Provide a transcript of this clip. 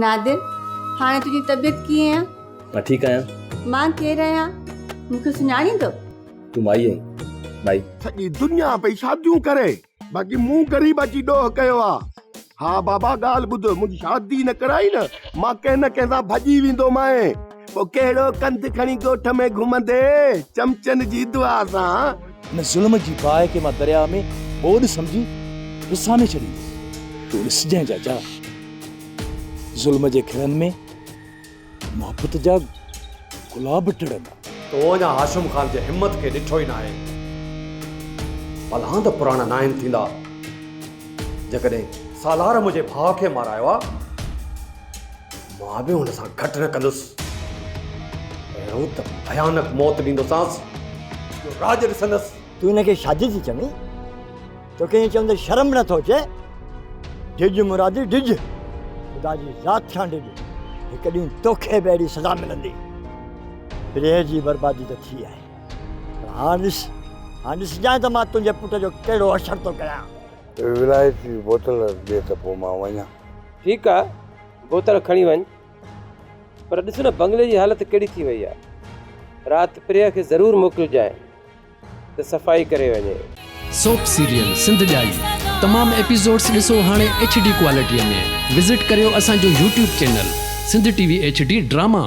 नादिर, हाणे तुझी तबियत कीअं आहे? मां ठीकु आहियां। मां केरु आहियां? मूंखे सुञाणींदो? तूं माई आहीं, माई। सॼी दुनिया पई शादियूं करे, बाक़ी मूं ग़रीब अची ॾोह कयो आहे। हा बाबा, ॻाल्हि ॿुध, मुंहिंजी शादी न कराई न, मां कंहिं न कंहिं सां भॼी वेंदो माए। पोइ कहिड़ो कंध खणी ॻोठ में घुमंदे चमचनि जी दुआ सां। न ज़ुल्म जी बाहि खे मां दरिया में ॿोॾ सम्झी विसामे छॾींदुसि। तूं ॾिसजांइ चाचा, ज़ुल्म जे खिड़नि में मोहबत जा गुलाब टिड़ंदा। तो अञा हाशिम ख़ान जे हिम्मत खे ॾिठो ई न आहे। भला त पुराणा न आहिनि थींदा। जेकॾहिं सालार मुंहिंजे भाउ खे मारायो आहे, मां बि हुन सां घटि न कंदुसि। अहिड़ो त भयानक मौत ॾींदोसांसि जो राज ॾिसंदसि। तूं हिनखे शादी थी चवीं? तोखे चवंदे शर्म नथो अचे? डिज मुरादी डिज, ख़ुदा जी ज़ात सां डिज। हिकु ॾींहुं तोखे बि अहिड़ी सज़ा मिलंदी। प्रेह जी बर्बादी त थी आहे, पर हाणे ॾिसजांइ त मां तुंहिंजे पुट जो कहिड़ो असरु थो कयां। विलायती बोतल ॾे त पोइ मां वञा। ठीकु आहे, बोतल खणी वञ, पर ॾिस न बंगले जी हालत कहिड़ी थी वई आहे। राति प्रिया खे ज़रूरु मोकिलिजांइ त सफ़ाई करे वञे। सोप सीरियल सिंध ॼाई तमामु एपिसोड्स ॾिसो हाणे HD क्वालिटीअ में। विज़िट करियो असांजो YouTube channel Sindh TV HD drama.